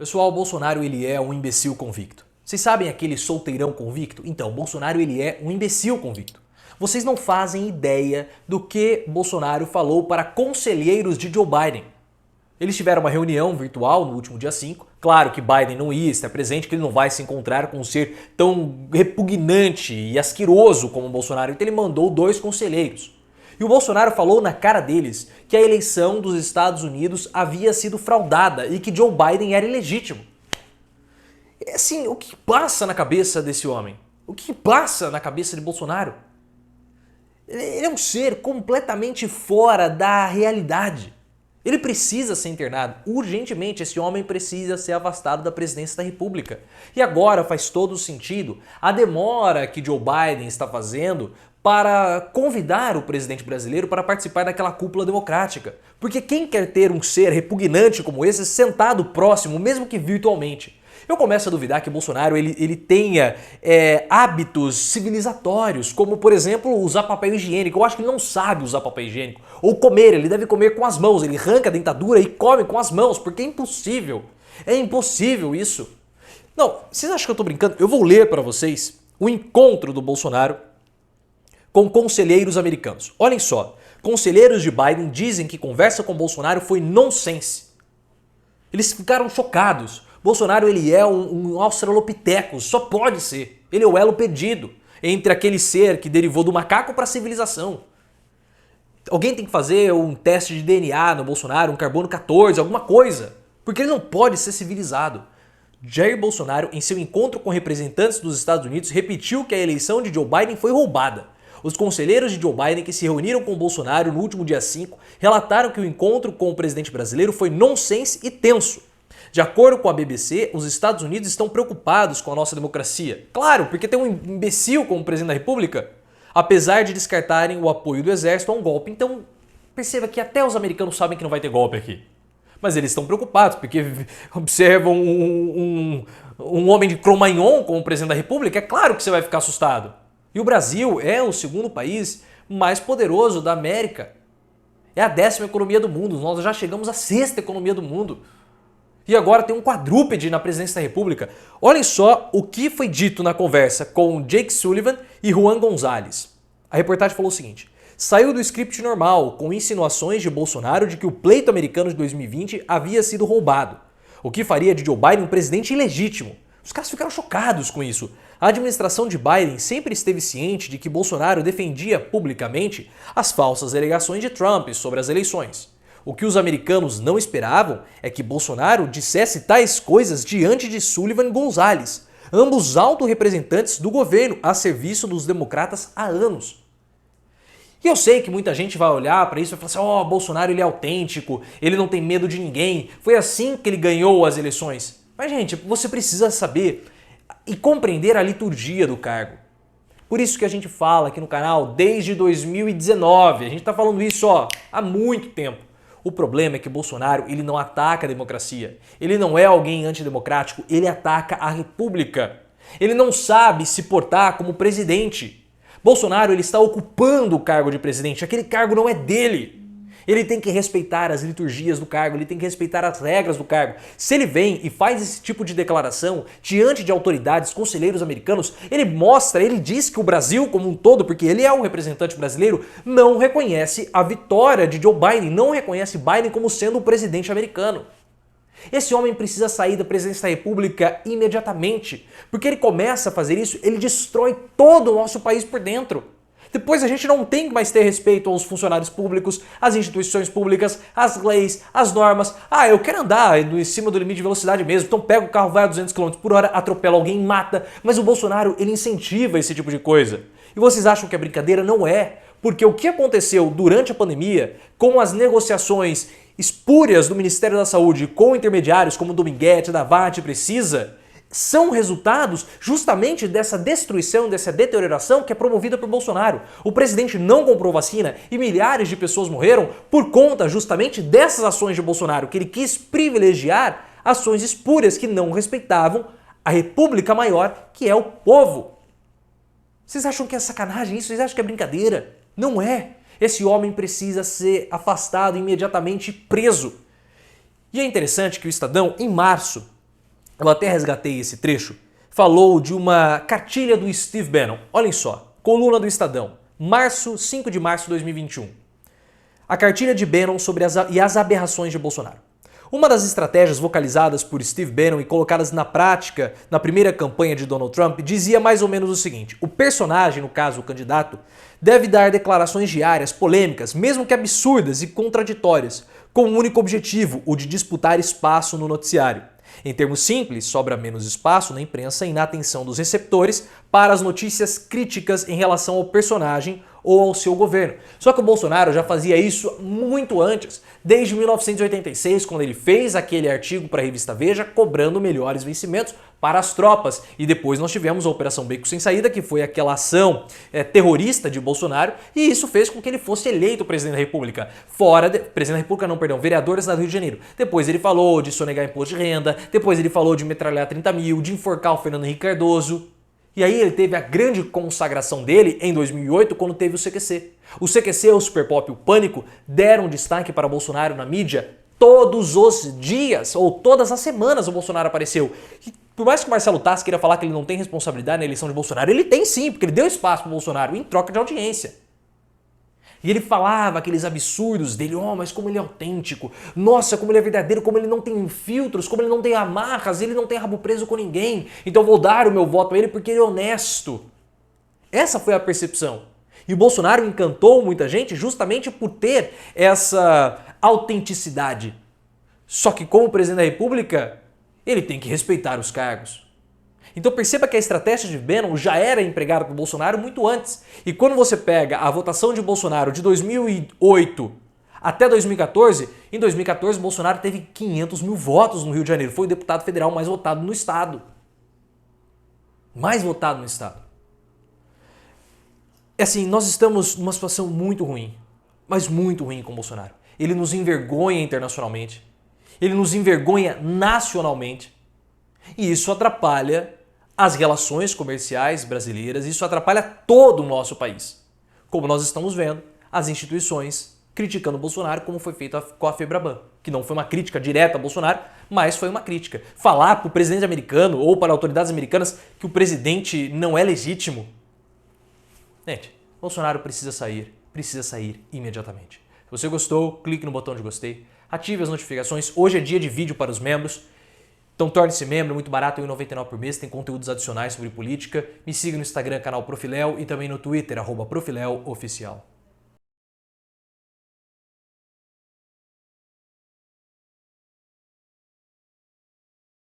Pessoal, o Bolsonaro ele é um imbecil convicto. Vocês sabem aquele solteirão convicto? Então, Bolsonaro ele é um imbecil convicto. Vocês não fazem ideia do que Bolsonaro falou para conselheiros de Joe Biden. Eles tiveram uma reunião virtual no último dia 5. Claro que Biden não ia estar presente, que ele não vai se encontrar com um ser tão repugnante e asqueroso como o Bolsonaro. Então ele mandou 2 conselheiros. E o Bolsonaro falou na cara deles que a eleição dos Estados Unidos havia sido fraudada e que Joe Biden era ilegítimo. Assim, o que passa na cabeça desse homem? O que passa na cabeça de Bolsonaro? Ele é um ser completamente fora da realidade. Ele precisa ser internado. Urgentemente, esse homem precisa ser afastado da presidência da República. E agora faz todo sentido a demora que Joe Biden está fazendo para convidar o presidente brasileiro para participar daquela cúpula democrática. Porque quem quer ter um ser repugnante como esse sentado próximo, mesmo que virtualmente? Eu começo a duvidar que Bolsonaro ele tenha hábitos civilizatórios, como por exemplo usar papel higiênico. Eu acho que ele não sabe usar papel higiênico. Ou comer, ele deve comer com as mãos, ele arranca a dentadura e come com as mãos, porque é impossível. É impossível isso. Não, vocês acham que eu tô brincando? Eu vou ler para vocês o encontro do Bolsonaro com conselheiros americanos. Olhem só, conselheiros de Biden dizem que conversa com Bolsonaro foi nonsense. Eles ficaram chocados. Bolsonaro ele é um australopithecus, só pode ser. Ele é o elo perdido entre aquele ser que derivou do macaco para a civilização. Alguém tem que fazer um teste de DNA no Bolsonaro, um carbono 14, alguma coisa, porque ele não pode ser civilizado. Jair Bolsonaro, em seu encontro com representantes dos Estados Unidos, repetiu que a eleição de Joe Biden foi roubada. Os conselheiros de Joe Biden que se reuniram com Bolsonaro no último dia 5 relataram que o encontro com o presidente brasileiro foi nonsense e tenso. De acordo com a BBC, os Estados Unidos estão preocupados com a nossa democracia. Claro, porque tem um imbecil como presidente da República, apesar de descartarem o apoio do exército a um golpe. Então, perceba que até os americanos sabem que não vai ter golpe aqui. Mas eles estão preocupados, porque observam um homem de Cro-Magnon como presidente da República, é claro que você vai ficar assustado. E o Brasil é o segundo país mais poderoso da América. É a 10ª economia do mundo, nós já chegamos à 6ª economia do mundo. E agora tem um quadrúpede na presidência da República. Olhem só o que foi dito na conversa com Jake Sullivan e Juan Gonzalez. A reportagem falou o seguinte: saiu do script normal, com insinuações de Bolsonaro de que o pleito americano de 2020 havia sido roubado, o que faria de Joe Biden um presidente ilegítimo. Os caras ficaram chocados com isso. A administração de Biden sempre esteve ciente de que Bolsonaro defendia publicamente as falsas alegações de Trump sobre as eleições. O que os americanos não esperavam é que Bolsonaro dissesse tais coisas diante de Sullivan e Gonzalez, ambos autorrepresentantes do governo a serviço dos democratas há anos. E eu sei que muita gente vai olhar para isso e vai falar assim: Bolsonaro ele é autêntico, ele não tem medo de ninguém, foi assim que ele ganhou as eleições. Mas gente, você precisa saber e compreender a liturgia do cargo. Por isso que a gente fala aqui no canal desde 2019, a gente está falando isso há muito tempo. O problema é que Bolsonaro ele não ataca a democracia, ele não é alguém antidemocrático, ele ataca a república. Ele não sabe se portar como presidente. Bolsonaro ele está ocupando o cargo de presidente, aquele cargo não é dele. Ele tem que respeitar as liturgias do cargo, ele tem que respeitar as regras do cargo. Se ele vem e faz esse tipo de declaração diante de autoridades, conselheiros americanos, ele diz que o Brasil como um todo, porque ele é o representante brasileiro, não reconhece a vitória de Joe Biden, não reconhece Biden como sendo o presidente americano. Esse homem precisa sair da presidência da República imediatamente, porque ele começa a fazer isso, ele destrói todo o nosso país por dentro. Depois a gente não tem que mais ter respeito aos funcionários públicos, às instituições públicas, às leis, às normas. Eu quero andar em cima do limite de velocidade mesmo, então pega o carro, vai a 200 km por hora, atropela alguém, mata. Mas o Bolsonaro, ele incentiva esse tipo de coisa. E vocês acham que é brincadeira? Não é. Porque o que aconteceu durante a pandemia, com as negociações espúrias do Ministério da Saúde com intermediários como Dominguete, Davati, Precisa, são resultados justamente dessa destruição, dessa deterioração que é promovida por Bolsonaro. O presidente não comprou vacina e milhares de pessoas morreram por conta justamente dessas ações de Bolsonaro, que ele quis privilegiar ações espúrias que não respeitavam a república maior, que é o povo. Vocês acham que é sacanagem isso? Vocês acham que é brincadeira? Não é. Esse homem precisa ser afastado imediatamente e preso. E é interessante que o Estadão, em março, eu até resgatei esse trecho, falou de uma cartilha do Steve Bannon. Olhem só, coluna do Estadão, 5 de março de 2021. A cartilha de Bannon sobre as aberrações de Bolsonaro. Uma das estratégias vocalizadas por Steve Bannon e colocadas na prática na primeira campanha de Donald Trump dizia mais ou menos o seguinte: o personagem, no caso o candidato, deve dar declarações diárias, polêmicas, mesmo que absurdas e contraditórias, com um único objetivo, o de disputar espaço no noticiário. Em termos simples, sobra menos espaço na imprensa e na atenção dos receptores para as notícias críticas em relação ao personagem ou ao seu governo. Só que o Bolsonaro já fazia isso muito antes, desde 1986, quando ele fez aquele artigo para a revista Veja cobrando melhores vencimentos para as tropas. E depois nós tivemos a Operação Beco Sem Saída, que foi aquela ação terrorista de Bolsonaro, e isso fez com que ele fosse eleito presidente da República. Presidente da República não, perdão, vereador do Estado do Rio de Janeiro. Depois ele falou de sonegar imposto de renda, depois ele falou de metralhar 30 mil, de enforcar o Fernando Henrique Cardoso. E aí ele teve a grande consagração dele em 2008, quando teve o CQC. O CQC, o Super Pop e o Pânico deram destaque para Bolsonaro na mídia todos os dias, ou todas as semanas o Bolsonaro apareceu. E por mais que o Marcelo Tassi queira falar que ele não tem responsabilidade na eleição de Bolsonaro, ele tem sim, porque ele deu espaço para o Bolsonaro em troca de audiência. E ele falava aqueles absurdos dele, mas como ele é autêntico, nossa, como ele é verdadeiro, como ele não tem filtros, como ele não tem amarras, ele não tem rabo preso com ninguém, então eu vou dar o meu voto a ele porque ele é honesto. Essa foi a percepção. E o Bolsonaro encantou muita gente justamente por ter essa autenticidade. Só que como presidente da República, ele tem que respeitar os cargos. Então perceba que a estratégia de Bannon já era empregada por Bolsonaro muito antes. E quando você pega a votação de Bolsonaro de 2008 até 2014, em 2014 Bolsonaro teve 500 mil votos no Rio de Janeiro. Foi o deputado federal mais votado no estado. Mais votado no estado. Assim, nós estamos numa situação muito ruim, mas muito ruim com o Bolsonaro. Ele nos envergonha internacionalmente, ele nos envergonha nacionalmente, e isso atrapalha as relações comerciais brasileiras, isso atrapalha todo o nosso país. Como nós estamos vendo, as instituições criticando o Bolsonaro, como foi feito com a FEBRABAN, que não foi uma crítica direta a Bolsonaro, mas foi uma crítica. Falar para o presidente americano ou para autoridades americanas que o presidente não é legítimo. Gente, Bolsonaro precisa sair imediatamente. Se você gostou, clique no botão de gostei, ative as notificações. Hoje é dia de vídeo para os membros. Então torne-se membro, é muito barato, R$ 1,99 por mês, tem conteúdos adicionais sobre política. Me siga no Instagram, canal Profiléu, e também no Twitter, @ProfiléuOficial.